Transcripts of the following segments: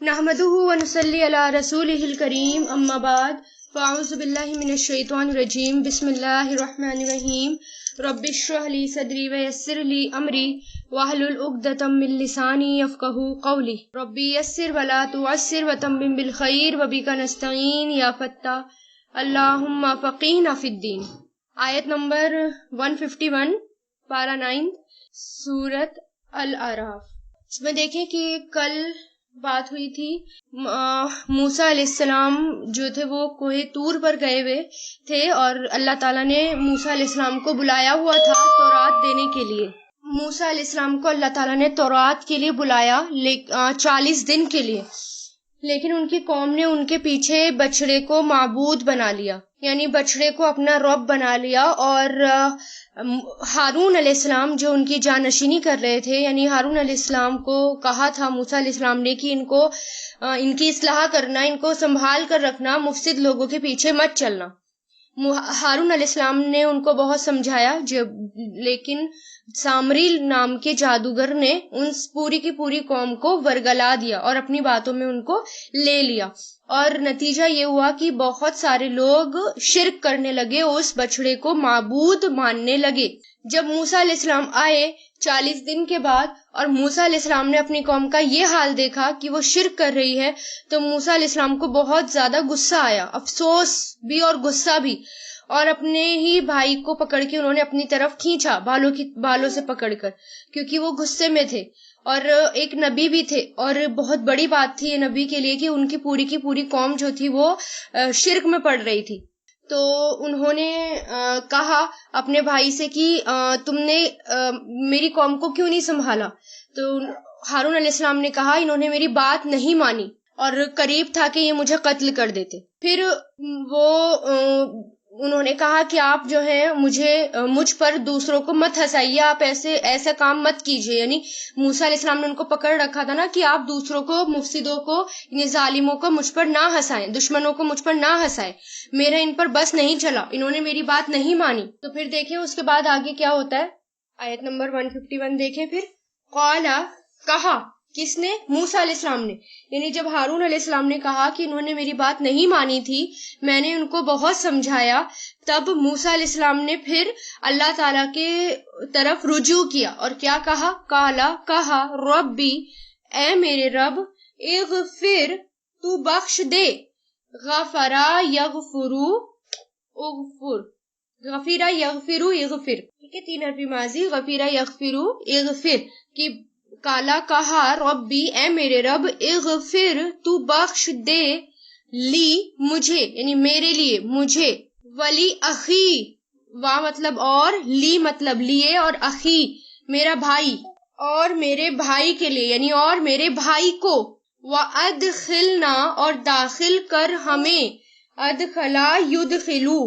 نحمدہ ونصلی علی رسولہ الکریم اما بعد فاعوذ باللہ من الشیطان الرجیم بسم اللہ الرحمن الرحیم رب اشرح لی صدری ویسر لی امری واحلل عقدۃ من لسانی یفقہوا قولی ربی یسر ولا تعسر وتمم بالخیر وبک نستعین یا فتاح اللہم فقہنا فی الدین۔ آیت نمبر 151 پارہ 9 سورۃ الاعراف۔ اس میں دیکھیں کہ کل بات ہوئی تھی، موسیٰ علیہ السلام جو تھے وہ کوہ طور پر گئے ہوئے تھے اور اللہ تعالیٰ نے موسیٰ علیہ السلام کو بلایا ہوا تھا تورات دینے کے لیے۔ موسیٰ علیہ السلام کو اللہ تعالیٰ نے تورات کے لیے بلایا 40 دن کے لیے، لیکن ان کی قوم نے ان کے پیچھے بچڑے کو معبود بنا لیا، یعنی بچڑے کو اپنا رب بنا لیا۔ اور ہارون علیہ السلام جو ان کی جانشینی کر رہے تھے، یعنی ہارون علیہ السلام کو کہا تھا موسیٰ علیہ السلام نے کہ ان کی اصلاح کرنا، ان کو سنبھال کر رکھنا، مفسد لوگوں کے پیچھے مت چلنا۔ ہارون علیہ السلام نے ان کو بہت سمجھایا، لیکن سامری نام کے جادوگر نے ان پوری کی پوری قوم کو ورگلا دیا اور اپنی باتوں میں ان کو لے لیا، اور نتیجہ یہ ہوا کہ بہت سارے لوگ شرک کرنے لگے، اس بچڑے کو معبود ماننے لگے۔ جب موسیٰ علیہ السلام آئے 40 دن کے بعد اور موسیٰ علیہ السلام نے اپنی قوم کا یہ حال دیکھا کہ وہ شرک کر رہی ہے، تو موسیٰ علیہ السلام کو بہت زیادہ غصہ آیا، افسوس بھی اور غصہ بھی، اور اپنے ہی بھائی کو پکڑ کے انہوں نے اپنی طرف کھینچا، بالوں سے پکڑ کر، کیونکہ وہ غصے میں تھے اور ایک نبی بھی تھے، اور بہت بڑی بات تھی یہ نبی کے لیے کہ ان کی پوری قوم جو تھی وہ شرک میں پڑ رہی تھی۔ تو انہوں نے کہا اپنے بھائی سے کہ تم نے میری قوم کو کیوں نہیں سنبھالا؟ تو ہارون علیہ السلام نے کہا انہوں نے میری بات نہیں مانی اور قریب تھا کہ یہ مجھے قتل کر دیتے۔ پھر انہوں نے کہا کہ آپ جو ہیں مجھ پر دوسروں کو مت ہنسائیے، آپ ایسا کام مت کیجیے، یعنی موسیٰ علیہ السلام نے ان کو پکڑ رکھا تھا نا کہ آپ دوسروں کو، مفسدوں کو، یعنی ظالموں کو مجھ پر نہ ہنسائیں، دشمنوں کو مجھ پر نہ ہنسائیں۔ میرا ان پر بس نہیں چلا، انہوں نے میری بات نہیں مانی۔ تو پھر دیکھیں اس کے بعد آگے کیا ہوتا ہے، آیت نمبر 151 دیکھیں پھر۔ قال، کہا، کس نے؟ موسیٰ علیہ السلام نے، یعنی جب ہارون علیہ السلام نے کہا کہ انہوں نے میری بات نہیں مانی تھی، میں نے ان کو بہت سمجھایا، تب موسیٰ علیہ السلام نے پھر اللہ تعالیٰ کے طرف رجوع کیا اور کیا کہا؟ قالا، کہا، ربی، اے میرے رب، اغفر، تو بخش دے، غفرا یغفرو، اغفر، غفیرہ یغفرو، اغفر، ٹھیک ہے، 3 حرفی ماضی، غفیرہ یغفرو، اغفر، کہ کالا، کہا، ربی، اے میرے رب، اغفر، تو بخش دے، لی، مجھے، یعنی میرے لیے، مجھے، ولی اخی، وا مطلب اور، لی مطلب لیے، اور اخی میرا بھائی، اور میرے بھائی کے لیے، یعنی اور میرے بھائی کو، وَأَدْخِلْنَا، اور داخل کر ہمیں، ادخلا یدخلو،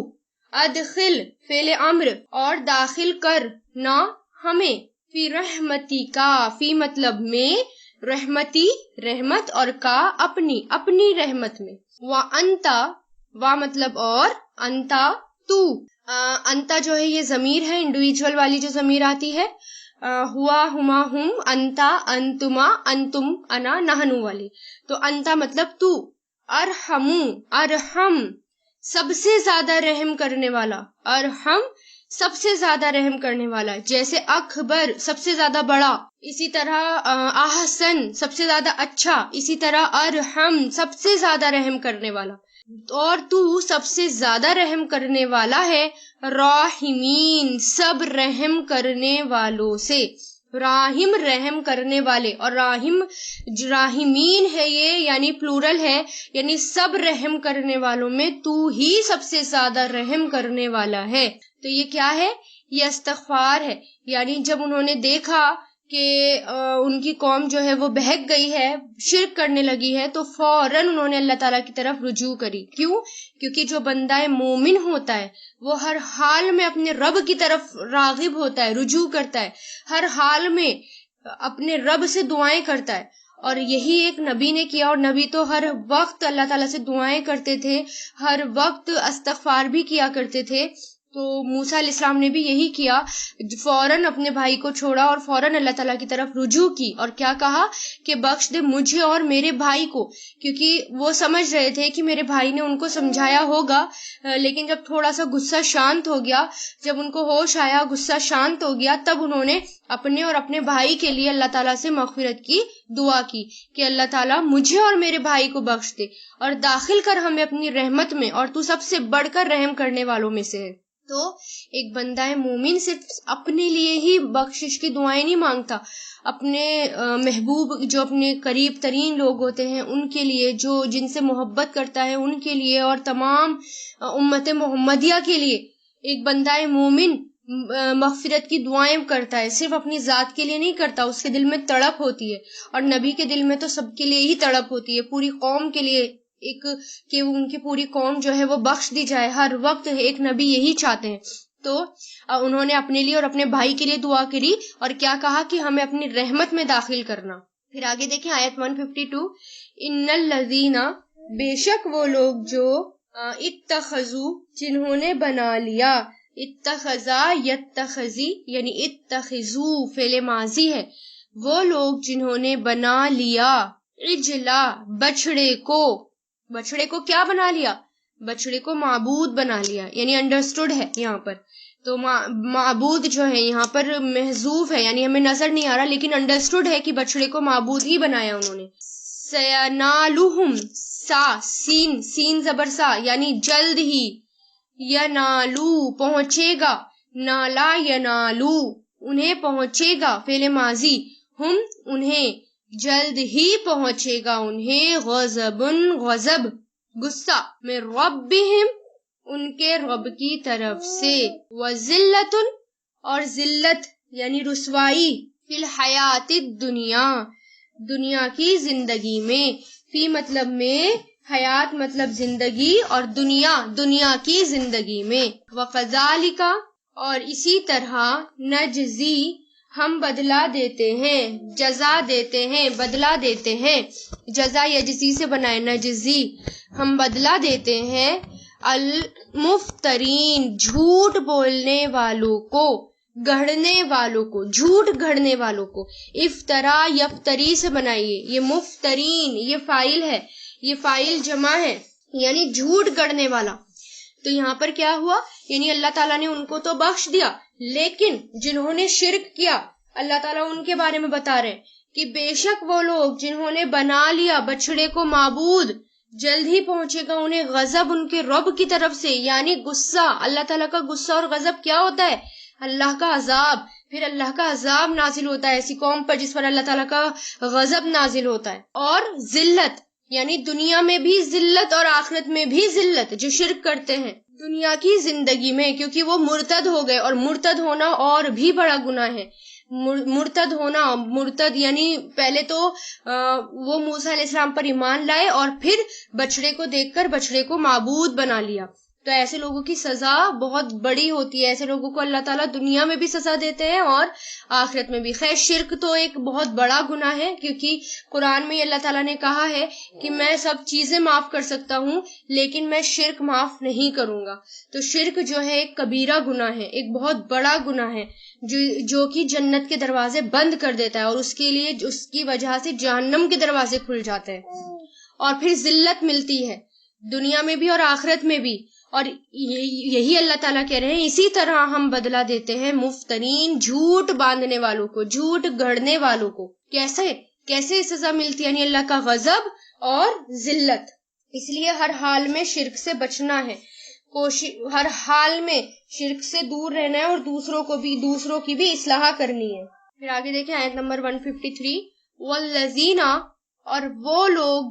ادخل فعل امر، اور داخل کر نہ ہمیں، فی رحمتی کا، فی مطلب میں، رحمتی رحمت، اور کا اپنی رحمت میں، وَأَنْتَ، وا مطلب اور، انتا تو، انتا جو ہے یہ ضمیر ہے، انڈیویجول والی جو ضمیر آتی ہے، ہوا، ہما، ہم، انتا، انتما، انتم، انا، نحنو والی، تو انتا مطلب تو، ارحمو، ارحم، سب سے زیادہ رحم کرنے والا، ارحم سب سے زیادہ رحم کرنے والا، جیسے اکبر سب سے زیادہ بڑا، اسی طرح احسن سب سے زیادہ اچھا، اسی طرح ارحم سب سے زیادہ رحم کرنے والا، اور تو سب سے زیادہ رحم کرنے والا ہے راحمین، سب رحم کرنے والوں سے، راحم رحم کرنے والے، اور راحمین ہے یہ، یعنی پلورل ہے، یعنی سب رحم کرنے والوں میں تو ہی سب سے زیادہ رحم کرنے والا ہے۔ تو یہ کیا ہے؟ یہ استغفار ہے، یعنی جب انہوں نے دیکھا کہ ان کی قوم جو ہے وہ بہک گئی ہے، شرک کرنے لگی ہے، تو فوراً انہوں نے اللہ تعالیٰ کی طرف رجوع کری۔ کیوں؟ کیونکہ جو بندہ مومن ہوتا ہے وہ ہر حال میں اپنے رب کی طرف راغب ہوتا ہے، رجوع کرتا ہے، ہر حال میں اپنے رب سے دعائیں کرتا ہے، اور یہی ایک نبی نے کیا، اور نبی تو ہر وقت اللہ تعالیٰ سے دعائیں کرتے تھے، ہر وقت استغفار بھی کیا کرتے تھے۔ تو موسیٰ علیہ السلام نے بھی یہی کیا، فوراً اپنے بھائی کو چھوڑا اور فوراً اللہ تعالیٰ کی طرف رجوع کی، اور کیا کہا کہ بخش دے مجھے اور میرے بھائی کو، کیونکہ وہ سمجھ رہے تھے کہ میرے بھائی نے ان کو سمجھایا ہوگا، لیکن جب تھوڑا سا غصہ شانت ہو گیا، جب ان کو ہوش آیا، غصہ شانت ہو گیا، تب انہوں نے اپنے اور اپنے بھائی کے لیے اللہ تعالیٰ سے مغفرت کی دعا کی کہ اللہ تعالیٰ مجھے اور میرے بھائی کو بخش دے اور داخل کر ہمیں اپنی رحمت میں، اور تو سب سے بڑھ کر رحم کرنے والوں میں سے ہے۔ تو ایک بندہ مومن صرف اپنے لیے ہی بخشش کی دعائیں نہیں مانگتا، اپنے محبوب جو اپنے قریب ترین لوگ ہوتے ہیں ان کے لیے، جو جن سے محبت کرتا ہے ان کے لیے، اور تمام امت محمدیہ کے لیے ایک بندہ مومن مغفرت کی دعائیں کرتا ہے، صرف اپنی ذات کے لیے نہیں کرتا، اس کے دل میں تڑپ ہوتی ہے، اور نبی کے دل میں تو سب کے لیے ہی تڑپ ہوتی ہے، پوری قوم کے لیے، ایک کہ ان کی پوری قوم جو ہے وہ بخش دی جائے، ہر وقت ایک نبی یہی چاہتے ہیں۔ تو انہوں نے اپنے لیے اور اپنے بھائی کے لیے دعا کری، اور کیا کہا کہ ہمیں اپنی رحمت میں داخل کرنا۔ پھر آگے دیکھیں آیت 152، ان الذین، بے شک وہ لوگ جو اتخذوا، جنہوں نے بنا لیا، اتخذا یتخذی یعنی اتخذو فعل ماضی ہے، وہ لوگ جنہوں نے بنا لیا، عجلا بچڑے کو کیا بنا لیا؟ بچڑے کو معبود بنا لیا، یعنی انڈرسٹوڈ ہے یہاں پر، تو معبود جو ہے یہاں پر محذوف ہے، یعنی ہمیں نظر نہیں آ رہا لیکن انڈرسٹوڈ ہے کہ بچڑے کو معبود ہی بنایا انہوں نے۔ سینالہم، سین زبر سا یعنی جلد ہی، ینالو پہنچے گا، نالا ینالو انہیں پہنچے گا، فعل ماضی، ہم انہیں، جلد ہی پہنچے گا انہیں، غضب غصہ، میں ربہم ان کے رب کی طرف سے، وذلۃ اور ذلت یعنی رسوائی، فی الحیات الدنیا دنیا کی زندگی میں، فی مطلب میں، حیات مطلب زندگی، اور دنیا کی زندگی میں، وکذالک اور اسی طرح، نجزی ہم بدلہ دیتے ہیں، جزا دیتے ہیں، بدلہ دیتے ہیں، جزا یجزی سے بنائے، نجزی ہم بدلہ دیتے ہیں، المفترین جھوٹ بولنے والوں کو، گڑھنے والوں کو، جھوٹ گھڑنے والوں کو، افترا یفتری سے بنائیے، یہ مفترین یہ فاعل ہے، یہ فاعل جمع ہے، یعنی جھوٹ گڑھنے والا۔ تو یہاں پر کیا ہوا، یعنی اللہ تعالیٰ نے ان کو تو بخش دیا، لیکن جنہوں نے شرک کیا، اللہ تعالیٰ ان کے بارے میں بتا رہے ہیں کہ بے شک وہ لوگ جنہوں نے بنا لیا بچڑے کو معبود، جلد ہی پہنچے گا انہیں غضب ان کے رب کی طرف سے، یعنی غصہ۔ اللہ تعالیٰ کا غصہ اور غضب کیا ہوتا ہے؟ اللہ کا عذاب، پھر اللہ کا عذاب نازل ہوتا ہے ایسی قوم پر جس پر اللہ تعالیٰ کا غضب نازل ہوتا ہے، اور ذلت یعنی دنیا میں بھی ذلت اور آخرت میں بھی ذلت، جو شرک کرتے ہیں دنیا کی زندگی میں، کیونکہ وہ مرتد ہو گئے، اور مرتد ہونا اور بھی بڑا گناہ ہے۔ مرتد یعنی پہلے تو وہ موسیٰ علیہ السلام پر ایمان لائے اور پھر بچڑے کو دیکھ کر بچڑے کو معبود بنا لیا، تو ایسے لوگوں کی سزا بہت بڑی ہوتی ہے، ایسے لوگوں کو اللہ تعالیٰ دنیا میں بھی سزا دیتے ہیں اور آخرت میں بھی۔ خیر شرک تو ایک بہت بڑا گناہ ہے، کیونکہ قرآن میں اللہ تعالیٰ نے کہا ہے کہ میں سب چیزیں معاف کر سکتا ہوں لیکن میں شرک معاف نہیں کروں گا۔ تو شرک جو ہے ایک کبیرہ گناہ ہے، ایک بہت بڑا گناہ ہے، جو کہ جنت کے دروازے بند کر دیتا ہے، اور اس کے لیے اس کی وجہ سے جہنم کے دروازے کھل جاتے ہیں، اور پھر ذلت ملتی ہے دنیا میں بھی اور آخرت میں بھی۔ اور یہی اللہ تعالیٰ کہہ رہے ہیں اسی طرح ہم بدلہ دیتے ہیں مفترین جھوٹ باندھنے والوں کو، جھوٹ گھڑنے والوں کو۔ کیسے سزا ملتی ہے؟ یعنی اللہ کا غضب اور ذلت۔ اس لیے ہر حال میں شرک سے بچنا ہے، ہر حال میں شرک سے دور رہنا ہے، اور دوسروں کی بھی اصلاح کرنی ہے۔ پھر آگے دیکھیں آیت نمبر 153، والذین اور وہ لوگ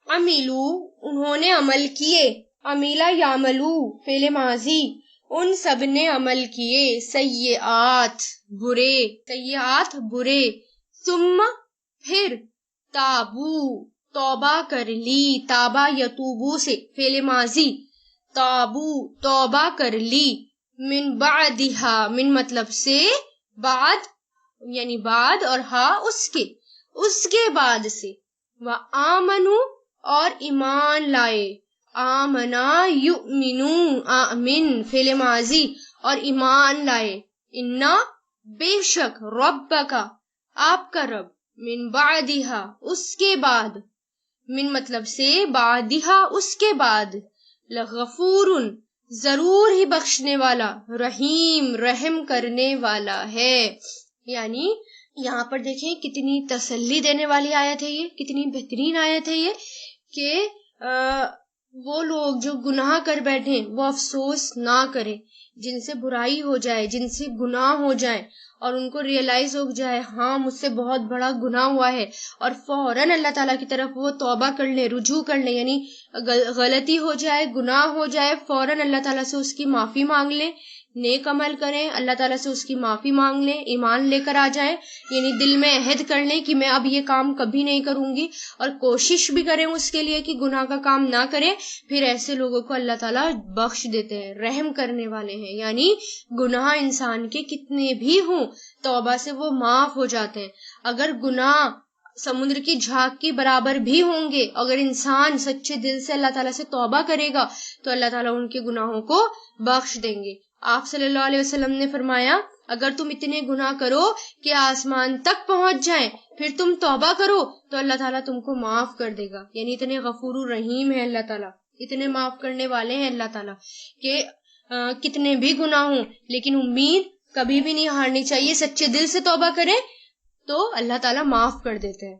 عملو انہوں نے عمل کیے، عمیلہ یعملو فعل ماضی، ان سب نے عمل کیے، سیئات برے، ثم پھر تابو توبہ کر لی، تابا یتوبو سے فعل ماضی، تابو توبہ کر لی، من بعدہا من مطلب سے، بعد یعنی بعد، اور ہا اس کے بعد سے، وآمنو اور ایمان لائے، آمنا یؤمنو، آمن فعل ماضی اور ایمان لائے، انا بے شک، ربکا آپ کا رب، من بعدہا اس کے بعد، من مطلب سے، بعدہا اس کے بعد، لغفور ضرور ہی بخشنے والا، رحیم رحم کرنے والا ہے۔ یعنی یہاں پر دیکھیں کتنی تسلی دینے والی آیت ہے یہ، کتنی بہترین آیت ہے یہ، کہ وہ لوگ جو گناہ کر بیٹھیں وہ افسوس نہ کریں، جن سے برائی ہو جائے، جن سے گناہ ہو جائے اور ان کو ریئلائز ہو جائے ہاں مجھ سے بہت بڑا گناہ ہوا ہے، اور فوراً اللہ تعالیٰ کی طرف وہ توبہ کر لیں، رجوع کر لیں، یعنی غلطی ہو جائے، گناہ ہو جائے، فوراً اللہ تعالیٰ سے اس کی معافی مانگ لیں، نیک عمل کریں، اللہ تعالیٰ سے اس کی معافی مانگ لیں، ایمان لے کر آ جائیں، یعنی دل میں عہد کر لیں کہ میں اب یہ کام کبھی نہیں کروں گی، اور کوشش بھی کریں اس کے لیے کہ گناہ کا کام نہ کریں، پھر ایسے لوگوں کو اللہ تعالیٰ بخش دیتے ہیں، رحم کرنے والے ہیں۔ یعنی گناہ انسان کے کتنے بھی ہوں توبہ سے وہ معاف ہو جاتے ہیں، اگر گناہ سمندر کی جھاگ کی برابر بھی ہوں گے، اگر انسان سچے دل سے اللہ تعالیٰ سے توبہ کرے گا تو اللہ تعالیٰ ان کے گناہوں کو بخش دیں گے۔ آپ صلی اللہ علیہ وسلم نے فرمایا اگر تم اتنے گناہ کرو کہ آسمان تک پہنچ جائیں پھر تم توبہ کرو تو اللہ تعالیٰ تم کو معاف کر دے گا، یعنی اتنے غفور الرحیم ہے اللہ تعالیٰ، اتنے معاف کرنے والے ہیں اللہ تعالیٰ کہ کتنے بھی گناہ ہوں لیکن امید کبھی بھی نہیں ہارنی چاہیے، سچے دل سے توبہ کریں تو اللہ تعالیٰ معاف کر دیتے ہیں۔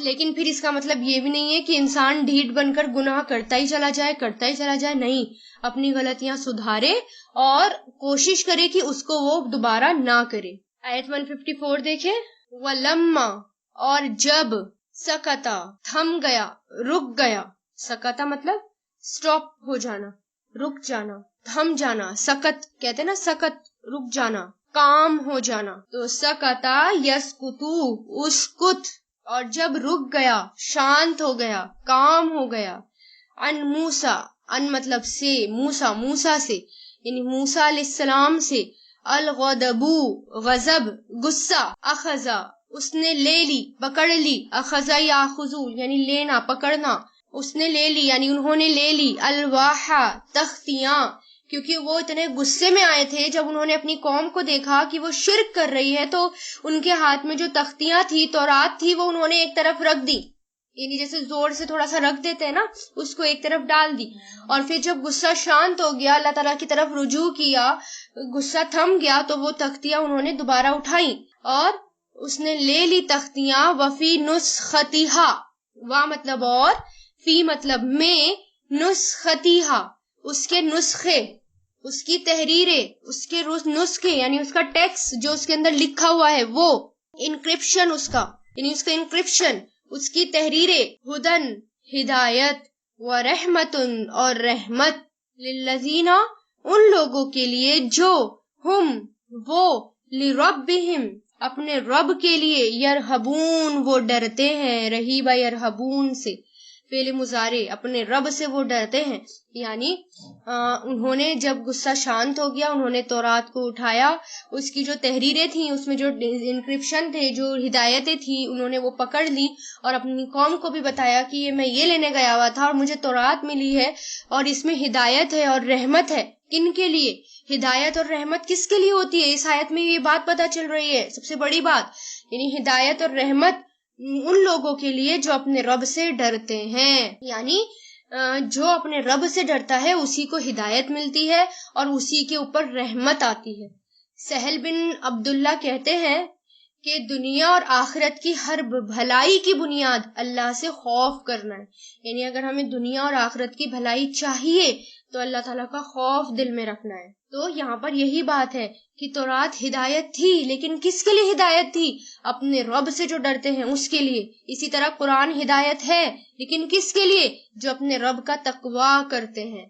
لیکن پھر اس کا مطلب یہ بھی نہیں ہے کہ انسان ڈھیٹ بن کر گناہ کرتا ہی چلا جائے، نہیں، اپنی غلطیاں سدھارے اور کوشش کرے کہ اس کو وہ دوبارہ نہ کرے۔ آیت 154 دیکھیں، وَلَمَّا اور جب، سکتا تھم گیا، رک گیا، سکتا مطلب سٹاپ ہو جانا، رک جانا، تھم جانا، سکت کہتے ہیں نا، سکت رک جانا، کام ہو جانا، تو سکتا یسکتو اسکت، اور جب رک گیا، شانت ہو گیا، کام ہو گیا، ان موسیٰ، ان مطلب سے، موسیٰ سے، یعنی موسیٰ علیہ السلام سے، الغضبو غضب غصہ، اخذا اس نے لے لی، پکڑ لی، اخذا یاخذو یعنی لینا پکڑنا، اس نے لے لی یعنی انہوں نے لے لی، الواحا تختیاں، کیونکہ وہ اتنے غصے میں آئے تھے جب انہوں نے اپنی قوم کو دیکھا کہ وہ شرک کر رہی ہے تو ان کے ہاتھ میں جو تختیاں تھی، تورات تھی، وہ انہوں نے ایک طرف رکھ دی، یعنی جیسے زور سے تھوڑا سا رکھ دیتے ہیں نا، اس کو ایک طرف ڈال دی، اور پھر جب غصہ شانت ہو گیا، اللہ تعالیٰ کی طرف رجوع کیا، غصہ تھم گیا، تو وہ تختیاں انہوں نے دوبارہ اٹھائیں اور اس نے لے لی تختیاں، وفی نسختہا، وا مطلب اور، فی مطلب میں، نسختہا اس کے نسخے، اس کی تحریریں، اس کے نسخے یعنی اس کا ٹیکسٹ جو اس کے اندر لکھا ہوا ہے، وہ انکرپشن اس کا، یعنی اس کا انکرپشن، اس کی تحریریں، ہدن ہدایت، ورحمتن اور رحمت، للذین ان لوگوں کے لیے جو، ہم وہ، لربہم اپنے رب کے لیے، یرہبون وہ ڈرتے ہیں، رہیبہ یرہبون سے، فعل مضارع اپنے رب سے وہ ڈرتے ہیں، یعنی انہوں نے جب غصہ شانت ہو گیا، انہوں نے تورات کو اٹھایا، اس کی جو تحریریں تھیں، اس میں جو انکرپشن تھے، جو ہدایتیں تھیں، انہوں نے وہ پکڑ لی اور اپنی قوم کو بھی بتایا کہ میں یہ لینے گیا ہوا تھا اور مجھے تورات ملی ہے اور اس میں ہدایت ہے اور رحمت ہے۔ کن کے لیے ہدایت اور رحمت کس کے لیے ہوتی ہے؟ اس آیت میں یہ بات پتہ چل رہی ہے، سب سے بڑی بات، یعنی ہدایت اور رحمت ان لوگوں کے لیے جو اپنے رب سے ڈرتے ہیں، یعنی جو اپنے رب سے ڈرتا ہے اسی کو ہدایت ملتی ہے اور اسی کے اوپر رحمت آتی ہے۔ سہل بن عبداللہ کہتے ہیں کہ دنیا اور آخرت کی ہر بھلائی کی بنیاد اللہ سے خوف کرنا ہے، یعنی اگر ہمیں دنیا اور آخرت کی بھلائی چاہیے تو اللہ تعالیٰ کا خوف دل میں رکھنا ہے۔ تو یہاں پر یہی بات ہے کہ تورات ہدایت تھی، لیکن کس کے لیے ہدایت تھی؟ اپنے رب سے جو ڈرتے ہیں اس کے لیے۔ اسی طرح قرآن ہدایت ہے، لیکن کس کے لیے؟ جو اپنے رب کا تقویٰ کرتے ہیں،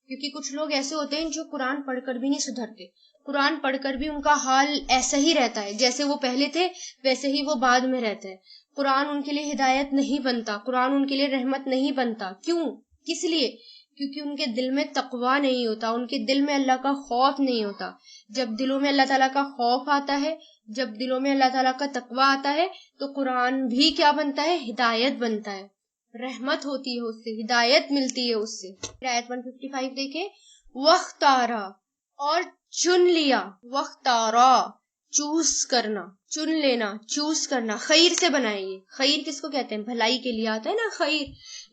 کیونکہ کچھ لوگ ایسے ہوتے ہیں جو قرآن پڑھ کر بھی نہیں سدھرتے، قرآن پڑھ کر بھی ان کا حال ایسا ہی رہتا ہے، جیسے وہ پہلے تھے ویسے ہی وہ بعد میں رہتے ہیں۔ قرآن ان کے لیے ہدایت نہیں بنتا، قرآن ان کے لیے رحمت نہیں بنتا۔ کیوں؟ کس لیے؟ کیونکہ ان کے دل میں تقویٰ نہیں ہوتا، ان کے دل میں اللہ کا خوف نہیں ہوتا۔ جب دلوں میں اللہ تعالیٰ کا خوف آتا ہے، جب دلوں میں اللہ تعالیٰ کا تقویٰ آتا ہے تو قرآن بھی کیا بنتا ہے؟ ہدایت بنتا ہے۔ رحمت ہوتی ہے اس سے، ہدایت ملتی ہے اس سے۔ آیت 155 دیکھیں، وختارا اور چن لیا، وختارا چوز کرنا، چن لینا، چوز کرنا، خیر سے بنائیں گے۔ خیر کس کو کہتے ہیں؟ بھلائی کے لیے آتا ہے نا خیر،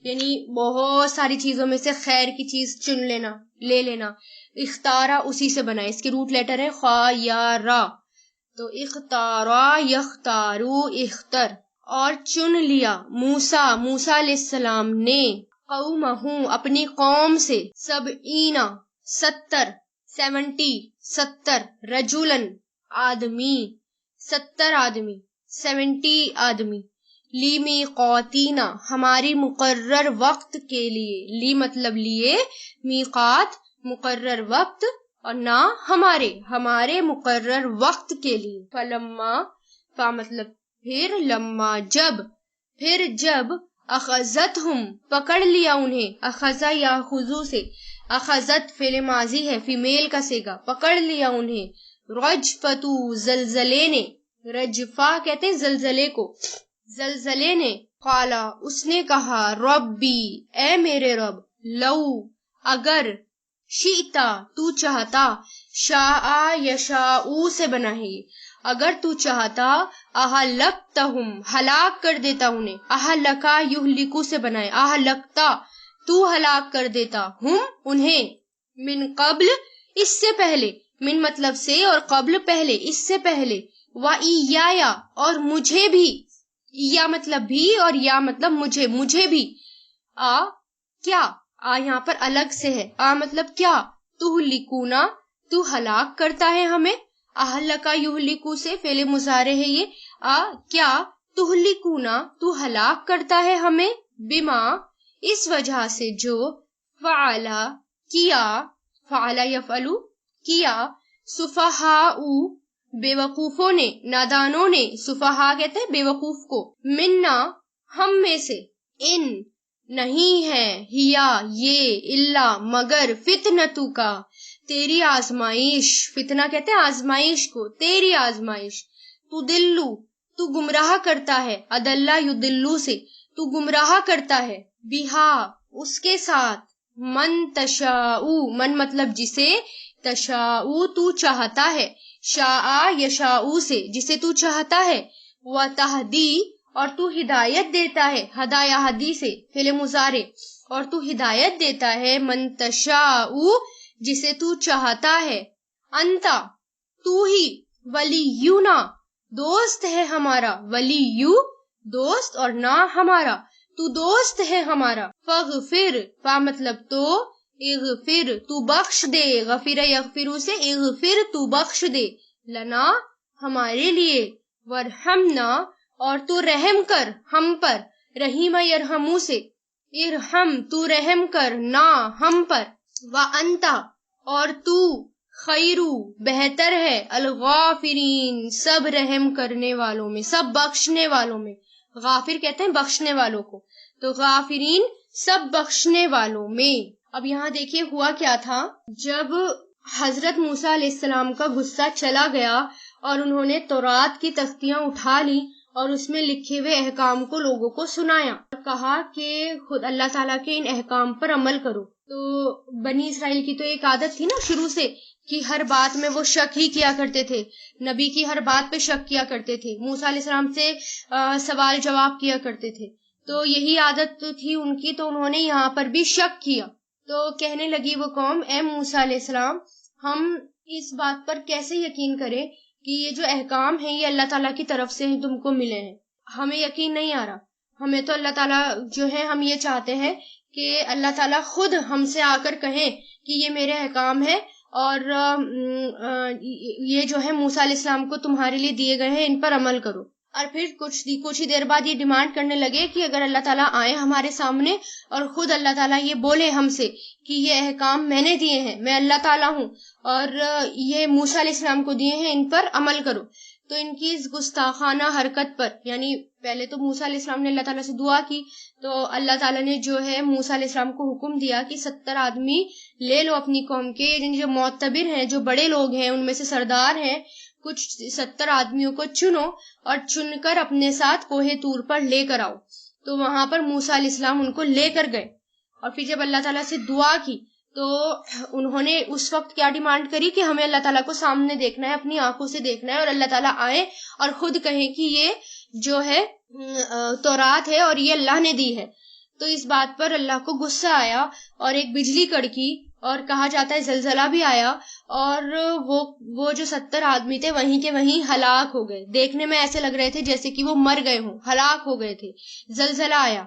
یعنی بہت ساری چیزوں میں سے خیر کی چیز چن لینا، لے لینا۔ اختارا اسی سے بنائے، اس کے روٹ لیٹر ہے خا یا را، تو اختارا یختارو اختر، اور چن لیا موسیٰ، موسیٰ علیہ السلام نے، قومہ اپنی قوم سے، 70 70 رجولن آدمی، 70 آدمی، 70 آدمی، لی میقاتینا ہماری مقرر وقت کے لیے، لی مطلب لیے، میقات مقرر وقت، اور نہ ہمارے مقرر وقت کے لیے۔ فلما فا مطلب پھر، لما جب اخذتہم پکڑ لیا انہیں، اخذا یا خضو سے، اخذت فعل ماضی ہے، فیمیل کا صیغہ، پکڑ لیا انہیں، رجفتو زلزلے نے، رجفا کہتے ہیں زلزلے کو، زلزلے نے، قالا اس نے کہا، ربی اے میرے رب، لو اگر، شئتا تو چاہتا، شاء یشاء سے بنا ہے یہ، اگر تو چاہتا، اہلکتہم ہلاک کر دیتا انہیں، اہلکا یہلکو سے بنائے، اہلکتا تو ہلاک کر دیتا، ہم انہیں، من قبل اس سے پہلے، من مطلب سے اور قبل پہلے، اس سے پہلے، وَإِيَّايَ اور مجھے بھی، یا مطلب بھی اور یا مطلب مجھے بھی، کیا یہاں پر الگ سے ہے، مطلب کیا، تہلکونا تو ہلاک کرتا ہے ہمیں، اہلکا یہلکو سے فعل مضارع ہے یہ، کیا تہلکونا تو ہلاک کرتا ہے ہمیں، بما اس وجہ سے جو، فعلا کیا، فعلا یفعلو کیا، سفہاء بے وقوفوں نے، نادانوں نے، سفہاء کہتے ہیں بے وقوف کو، منا ہم میں سے، ان نہیں ہے، ہیا یہ، الا مگر، فتنتو کا تیری آزمائش، فتنہ کہتے ہیں آزمائش کو، تیری آزمائش، تدلو تو گمراہ کرتا ہے، ادلہ یدلو سے تو گمراہ کرتا ہے، بہا اس کے ساتھ، من تشاء من مطلب جسے، تشاء تو چاہتا ہے، شاء یشاء سے جسے تو چاہتا ہے، وتہدی اور تو ہدایت دیتا ہے، ہدا یا ہدی سے فعل مضارع، اور تو ہدایت دیتا ہے، من تشاء جسے تو چاہتا ہے، انتا تو ہی، ولینا دوست ہے ہمارا، ولیو دوست اور نہ ہمارا، تو دوست ہے ہمارا، فاغفر فا مطلب تو، اغفر تو بخش دے، غفر یغفرو سے، اغفر تو بخش دے، لنا ہمارے لیے، ورحمنا اور تو رحم کر ہم پر، رحیم یرحمو سے، ارحم تو رحم کر نا ہم پر، وانتا اور تو، خیرو بہتر ہے، الغافرین سب رحم کرنے والوں میں، سب بخشنے والوں میں، غافر کہتے ہیں بخشنے والوں کو، تو غافرین سب بخشنے والوں میں۔ اب یہاں دیکھیے ہوا کیا تھا، جب حضرت موسیٰ علیہ السلام کا غصہ چلا گیا اور انہوں نے تورات کی تختیاں اٹھا لی اور اس میں لکھے ہوئے احکام کو لوگوں کو سنایا، کہا کہ خود اللہ تعالیٰ کے ان احکام پر عمل کرو۔ تو بنی اسرائیل کی تو ایک عادت تھی نا شروع سے کہ ہر بات میں وہ شک ہی کیا کرتے تھے، نبی کی ہر بات پہ شک کیا کرتے تھے، موسیٰ علیہ السلام سے سوال جواب کیا کرتے تھے، تو یہی عادت تھی ان کی، تو انہوں نے یہاں پر بھی شک کیا۔ تو کہنے لگی وہ قوم، اے موسیٰ علیہ السلام، ہم اس بات پر کیسے یقین کریں کہ یہ جو احکام ہیں یہ اللہ تعالیٰ کی طرف سے تم کو ملے ہیں، ہمیں یقین نہیں آ رہا، ہمیں تو اللہ تعالیٰ جو ہے، ہم یہ چاہتے ہیں کہ اللہ تعالیٰ خود ہم سے آ کر کہیں کہ یہ میرے احکام ہیں، اور یہ جو ہے موسیٰ علیہ السلام کو تمہارے لیے دیے گئے ہیں، ان پر عمل کرو۔ اور پھر کچھ ہی دیر بعد یہ ڈیمانڈ کرنے لگے کہ اگر اللہ تعالیٰ آئے ہمارے سامنے اور خود اللہ تعالیٰ یہ بولے ہم سے کہ یہ احکام میں نے دیے ہیں، میں اللہ تعالیٰ ہوں، اور یہ موسیٰ علیہ السلام کو دیے ہیں، ان پر عمل کرو، تو ان کی اس گستاخانہ حرکت پر، یعنی پہلے تو موسیٰ علیہ السلام نے اللہ تعالیٰ سے دعا کی، تو اللہ تعالیٰ نے جو ہے موسیٰ علیہ السلام کو حکم دیا کہ 70 آدمی لے لو اپنی قوم کے، جو معتبر ہیں، جو بڑے لوگ ہیں، ان میں سے سردار ہیں، کچھ 70 آدمیوں کو چنو اور چن کر اپنے ساتھ کوہ طور پر لے کر آؤ۔ تو وہاں پر موسیٰ علیہ السلام ان کو لے کر گئے، اور پھر جب اللہ تعالیٰ سے دعا کی تو انہوں نے اس وقت کیا ڈیمانڈ کری کہ ہمیں اللہ تعالیٰ کو سامنے دیکھنا ہے، اپنی آنکھوں سے دیکھنا ہے، اور اللہ تعالیٰ آئے اور خود کہیں کہ یہ جو ہے تورات ہے اور یہ اللہ نے دی ہے۔ تو اس بات پر اللہ کو غصہ آیا اور ایک بجلی کڑکی، اور کہا جاتا ہے زلزلہ بھی آیا، اور وہ جو 70 آدمی تھے وہیں کے وہیں ہلاک ہو گئے۔ دیکھنے میں ایسے لگ رہے تھے جیسے کہ وہ مر گئے ہوں، ہلاک ہو گئے تھے۔ زلزلہ آیا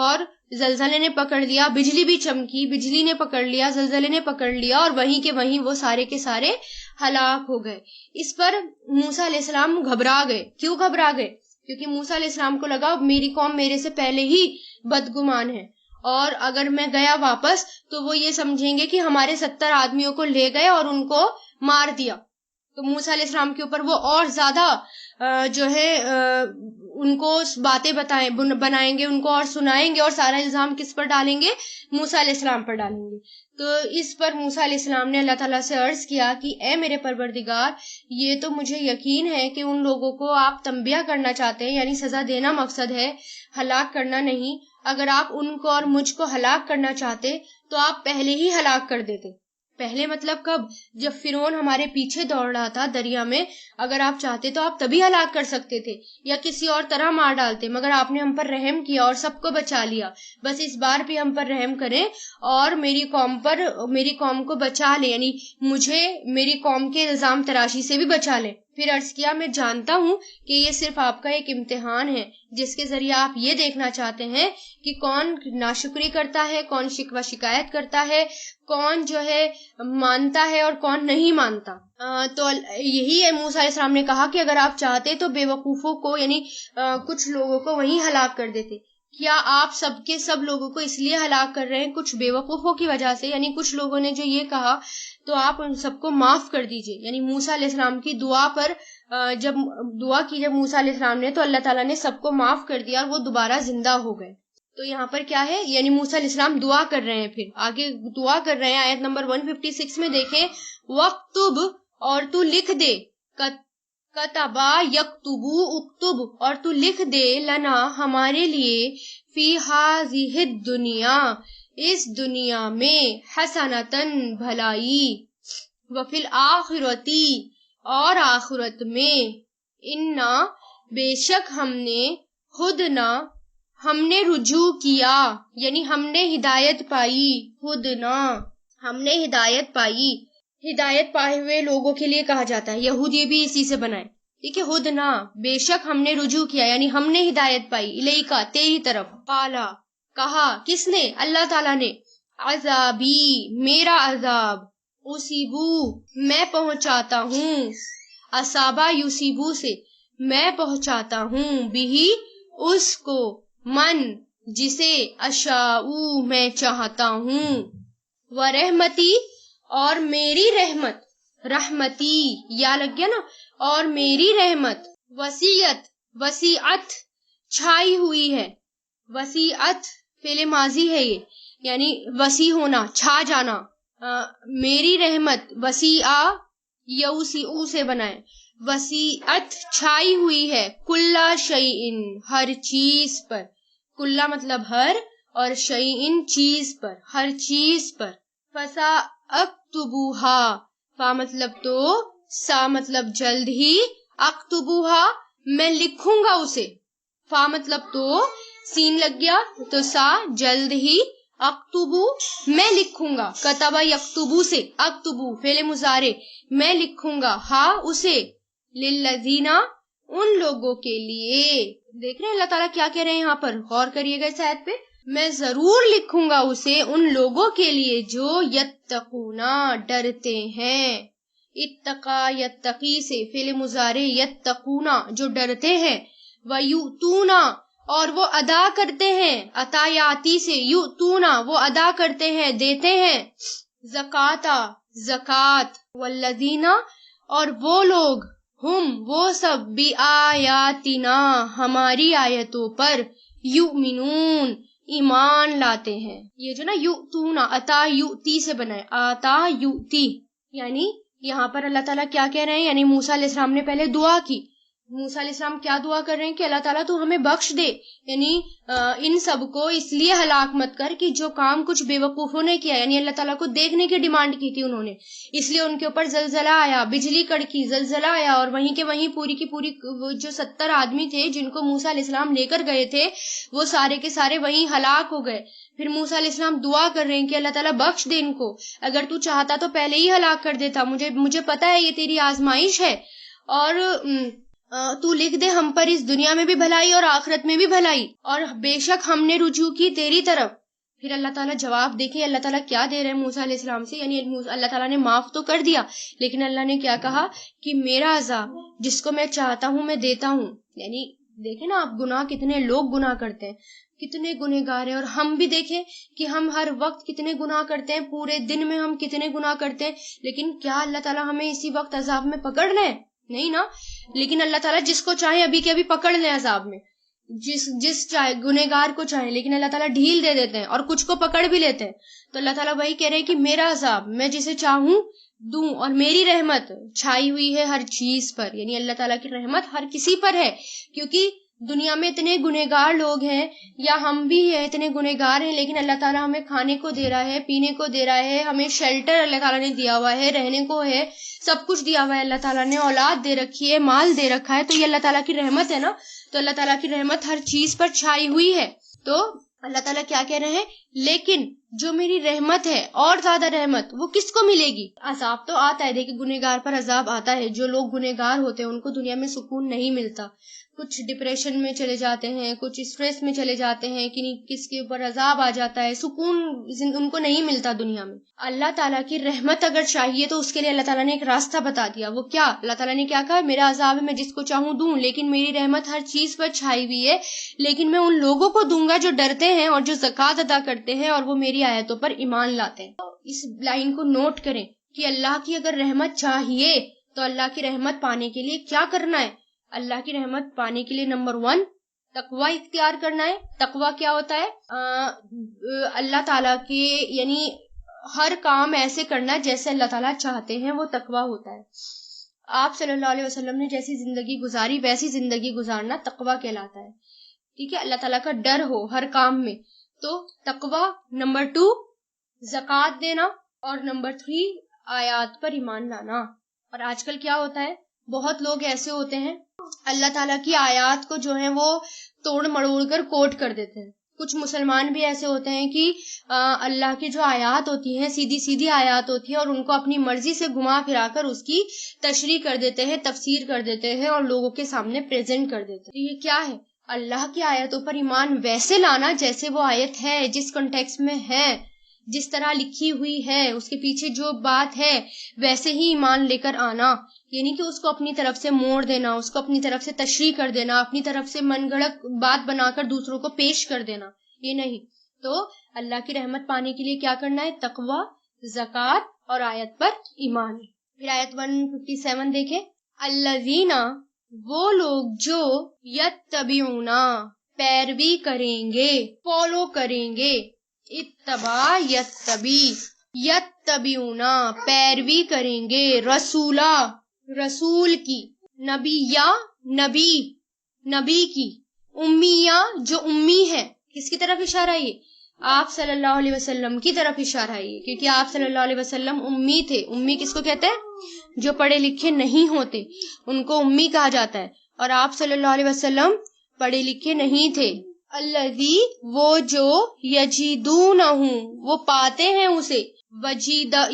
اور زلزلے نے پکڑ لیا، بجلی بھی چمکی، بجلی نے پکڑ لیا، زلزلے نے پکڑ لیا، اور وہیں کے وہیں وہ سارے کے سارے ہلاک ہو گئے۔ اس پر موسیٰ علیہ السلام گھبرا گئے۔ کیوں گھبرا گئے؟ کیونکہ موسیٰ علیہ السلام کو لگا میری قوم میرے سے پہلے ہی بدگمان ہے، اور اگر میں گیا واپس تو وہ یہ سمجھیں گے کہ ہمارے 70 آدمیوں کو لے گئے اور ان کو مار دیا۔ تو موسیٰ علیہ السلام کے اوپر وہ اور زیادہ جو ہے ان کو باتیں بنائیں گے، ان کو اور سنائیں گے، اور سارا الزام کس پر ڈالیں گے؟ موسیٰ علیہ السلام پر ڈالیں گے۔ تو اس پر موسیٰ علیہ السلام نے اللہ تعالیٰ سے عرض کیا کہ اے میرے پروردگار، یہ تو مجھے یقین ہے کہ ان لوگوں کو آپ تنبیہ کرنا چاہتے ہیں، یعنی سزا دینا مقصد ہے، ہلاک کرنا نہیں۔ اگر آپ ان کو اور مجھ کو ہلاک کرنا چاہتے تو آپ پہلے ہی ہلاک کر دیتے۔ پہلے مطلب کب؟ جب فرعون ہمارے پیچھے دوڑ رہا تھا دریا میں، اگر آپ چاہتے تو آپ تبھی ہلاک کر سکتے تھے، یا کسی اور طرح مار ڈالتے، مگر آپ نے ہم پر رحم کیا اور سب کو بچا لیا۔ بس اس بار بھی ہم پر رحم کریں اور میری قوم کو بچا لیں، یعنی مجھے میری قوم کے الزام تراشی سے بھی بچا لیں۔ پھر عرض کیا میں جانتا ہوں کہ یہ صرف آپ کا ایک امتحان ہے، جس کے ذریعے آپ یہ دیکھنا چاہتے ہیں کہ کون ناشکری کرتا ہے، کون شکوہ شکایت کرتا ہے، کون جو ہے مانتا ہے اور کون نہیں مانتا۔ تو یہی ہے موسیٰ علیہ السلام نے کہا کہ اگر آپ چاہتے تو بے وقوفوں کو، یعنی کچھ لوگوں کو وہیں ہلاک کر دیتے۔ کیا آپ سب کے سب لوگوں کو اس لیے ہلاک کر رہے ہیں کچھ بے وقوفوں کی وجہ سے؟ یعنی کچھ لوگوں نے جو یہ کہا تو آپ ان سب کو معاف کر دیجئے۔ یعنی موسیٰ علیہ السلام کی دعا پر جب دعا کی جب موسیٰ علیہ السلام نے، تو اللہ تعالیٰ نے سب کو معاف کر دیا اور وہ دوبارہ زندہ ہو گئے۔ تو یہاں پر کیا ہے؟ یعنی موسیٰ علیہ السلام دعا کر رہے ہیں، پھر آگے دعا کر رہے ہیں۔ آیت نمبر 156 میں دیکھیں، وَاکْتُبْ، اور تو لکھ دے، کتبا یکتبو اکتب، اور تو لکھ دے، لنا ہمارے لیے، فی ہذہ الدنیا، اس دنیا میں، حسنتاً بھلائی، وفی الآخرتی، اور آخرت میں، انا بے شک ہم نے، ہدنا ہم نے رجوع کیا، یعنی ہم نے ہدایت پائی، ہدنا ہم نے ہدایت پائی۔ ہدایت پائے ہوئے لوگوں کے لیے کہا جاتا ہے، یہودی بھی اسی سے بنائے، ٹھیک ہے۔ ہدنا بے شک ہم نے رجوع کیا، یعنی ہم نے ہدایت پائی، الیکا تیری طرف، قالا کہا، کس نے؟ اللہ تعالیٰ نے، عذابی میرا عذاب، اصیبو میں پہنچاتا ہوں، اصابہ یصیبو سے میں پہنچاتا ہوں، بھی اس کو، من جسے، اشاؤ میں چاہتا ہوں، ورحمتی اور میری رحمت، رحمتی یا لگ گیا نا، اور میری رحمت، وسیعت چھائی ہوئی ہے، وسیعت فعل ماضی ہے یہ، یعنی وسیع ہونا، چھا جانا۔ میری رحمت وسیع یوسیع سے بنائے، وسیعت چھائی ہوئی ہے، کلا شیئن ہر چیز پر، کلا مطلب ہر، اور شیئن چیز پر، ہر چیز پر، فسا اکتبوہا، فا مطلب تو، سا مطلب جلد ہی، اکتبوہا میں لکھوں گا اسے، فا مطلب تو، سین لگ گیا تو سا جلد ہی، اکتبو میں لکھوں گا، کتبہ یکتبو سے، اکتبو فعل مضارع میں لکھوں گا، ہا اسے، للذین ان لوگوں کے لیے۔ دیکھ رہے ہیں اللہ تعالیٰ کیا کہہ رہے ہیں یہاں پر؟ غور کریے گا اس آیت پہ، میں ضرور لکھوں گا اسے ان لوگوں کے لیے جو یتقونا ڈرتے ہیں، اتقا یتقی سے فعل مضارع یتقونا جو ڈرتے ہیں، ویؤتونا اور وہ ادا کرتے ہیں، عطایاتی سے، یؤتونا وہ ادا کرتے ہیں، دیتے ہیں، زکاتا زکات، والذین اور وہ لوگ، ہم وہ سب، بآیاتنا ہماری آیتوں پر، یؤمنون ایمان لاتے ہیں۔ یہ جو نا یؤتونا عطا یؤتی سے بنائے، آتا یؤتی، یعنی یہاں پر اللہ تعالیٰ کیا کہہ رہے ہیں؟ یعنی موسیٰ علیہ السلام نے پہلے دعا کی، موسیٰ علیہ السلام کیا دعا کر رہے ہیں کہ اللہ تعالیٰ تو ہمیں بخش دے، یعنی ان سب کو اس لیے ہلاک مت کر کہ جو کام کچھ بے وقوفوں نے کیا، یعنی اللہ تعالیٰ کو دیکھنے کی ڈیمانڈ کی تھی انہوں نے، اس لیے ان کے اوپر زلزلہ آیا، بجلی کڑکی، زلزلہ آیا، اور وہیں کے وہیں پوری کی پوری وہ جو 70 آدمی تھے جن کو موسیٰ علیہ السلام لے کر گئے تھے وہ سارے کے سارے وہیں ہلاک ہو گئے۔ پھر موسیٰ علیہ السلام دعا کر رہے ہیں کہ اللہ تعالیٰ بخش دے ان کو، اگر تو چاہتا تو پہلے ہی ہلاک کر دیتا، مجھے پتا ہے یہ تیری آزمائش ہے، اور تو لکھ دے ہم پر اس دنیا میں بھی بھلائی اور آخرت میں بھی بھلائی، اور بے شک ہم نے رجوع کی تیری طرف۔ پھر اللہ تعالیٰ جواب دیکھیں اللہ تعالیٰ کیا دے رہے ہیں موسیٰ علیہ السلام سے، یعنی اللہ تعالیٰ نے معاف تو کر دیا، لیکن اللہ نے کیا کہا کہ میرا عذاب جس کو میں چاہتا ہوں میں دیتا ہوں۔ یعنی دیکھیں نا آپ، گناہ کتنے لوگ گناہ کرتے ہیں، کتنے گنہگار ہیں، اور ہم بھی دیکھیں کہ ہم ہر وقت کتنے گناہ کرتے ہیں، پورے دن میں ہم کتنے گناہ کرتے ہیں، لیکن کیا اللہ تعالیٰ ہمیں اسی وقت عذاب میں پکڑ لیں؟ نہیں نا، لیکن اللہ تعالیٰ جس کو چاہے ابھی کے ابھی پکڑ لیں عذاب میں، جس چاہے گنہگار کو چاہے، لیکن اللہ تعالیٰ ڈھیل دے دیتے ہیں اور کچھ کو پکڑ بھی لیتے ہیں۔ تو اللہ تعالیٰ وہی کہہ رہے ہیں کہ میرا عذاب میں جسے چاہوں دوں، اور میری رحمت چھائی ہوئی ہے ہر چیز پر، یعنی اللہ تعالیٰ کی رحمت ہر کسی پر ہے، کیونکہ دنیا میں اتنے گنہگار لوگ ہیں، یا ہم بھی ہیں اتنے گنہگار ہیں، لیکن اللہ تعالیٰ ہمیں کھانے کو دے رہا ہے، پینے کو دے رہا ہے، ہمیں شیلٹر اللہ تعالیٰ نے دیا ہوا ہے، رہنے کو ہے، سب کچھ دیا ہوا ہے اللہ تعالیٰ نے، اولاد دے رکھی ہے، مال دے رکھا ہے، تو یہ اللہ تعالیٰ کی رحمت ہے نا، تو اللہ تعالیٰ کی رحمت ہر چیز پر چھائی ہوئی ہے۔ تو اللہ تعالیٰ کیا کہہ رہے ہیں، لیکن جو میری رحمت ہے اور زیادہ رحمت وہ کس کو ملے گی؟ عذاب تو آتا ہے، دیکھیں گنہگار پر عذاب آتا ہے، جو لوگ گنہگار ہوتے ہیں ان کو دنیا میں سکون نہیں ملتا، کچھ ڈپریشن میں چلے جاتے ہیں، کچھ اسٹریس میں چلے جاتے ہیں، کس کے اوپر عذاب آ جاتا ہے، سکون ان کو نہیں ملتا دنیا میں۔ اللہ تعالیٰ کی رحمت اگر چاہیے تو اس کے لیے اللہ تعالیٰ نے ایک راستہ بتا دیا، وہ کیا؟ اللہ تعالیٰ نے کیا کہا، میرا عذاب ہے میں جس کو چاہوں دوں، لیکن میری رحمت ہر چیز پر چھائی ہوئی ہے، لیکن میں ان لوگوں کو دوں گا جو ڈرتے ہیں اور جو زکوٰۃ ادا کرتے ہیں اور وہ میری آیتوں پر ایمان لاتے ہیں۔ تو اس لائن کو نوٹ کریں کہ اللہ کی اگر رحمت چاہیے تو اللہ کی رحمت پانے کے لیے کیا کرنا ہے؟ اللہ کی رحمت پانے کے لیے نمبر 1 تقوی اختیار کرنا ہے۔ تقوی کیا ہوتا ہے؟ اللہ تعالیٰ کے یعنی ہر کام ایسے کرنا جیسے اللہ تعالیٰ چاہتے ہیں، وہ تقوی ہوتا ہے۔ آپ صلی اللہ علیہ وسلم نے جیسی زندگی گزاری ویسی زندگی گزارنا تقوی کہلاتا ہے، ٹھیک ہے؟ اللہ تعالیٰ کا ڈر ہو ہر کام میں، تو تقوی۔ نمبر 2 زکوٰۃ دینا، اور نمبر 3 آیات پر ایمان لانا۔ اور آج کل کیا ہوتا ہے، بہت لوگ ایسے ہوتے ہیں اللہ تعالیٰ کی آیات کو جو ہے وہ توڑ مڑوڑ کر کوٹ کر دیتے ہیں۔ کچھ مسلمان بھی ایسے ہوتے ہیں کہ اللہ کی جو آیات ہوتی ہیں سیدھی سیدھی آیات ہوتی ہیں، اور ان کو اپنی مرضی سے گھما پھرا کر اس کی تشریح کر دیتے ہیں، تفسیر کر دیتے ہیں اور لوگوں کے سامنے پریزنٹ کر دیتے ہیں۔ یہ کیا ہے؟ اللہ کی آیتوں پر ایمان ویسے لانا جیسے وہ آیت ہے، جس کنٹیکسٹ میں ہے، جس طرح لکھی ہوئی ہے، اس کے پیچھے جو بات ہے ویسے ہی ایمان لے کر آنا، یعنی کہ اس کو اپنی طرف سے موڑ دینا، اس کو اپنی طرف سے تشریح کر دینا، اپنی طرف سے من گھڑت بات بنا کر دوسروں کو پیش کر دینا، یہ نہیں۔ تو اللہ کی رحمت پانے کے لیے کیا کرنا ہے؟ تقوی، زکوٰۃ اور آیت پر ایمان۔ پھر آیت 157 دیکھیں، الذین وہ لوگ جو یتبعون پیروی کریں گے، فالو کریں گے، اتباع یتبی، یتبعون پیروی کریں گے، رسولہ رسول کی، نبی یا نبی کی، امیہ جو امی ہے۔ کس کی طرف اشارہ ہے؟ آپ صلی اللہ علیہ وسلم کی طرف اشارہ ہے، کیونکہ آپ صلی اللہ علیہ وسلم امی تھے۔ امی کس کو کہتے ہیں؟ جو پڑھے لکھے نہیں ہوتے ان کو امی کہا جاتا ہے، اور آپ صلی اللہ علیہ وسلم پڑھے لکھے نہیں تھے۔ الذی وہ جو یجدونہ وہ پاتے ہیں اسے،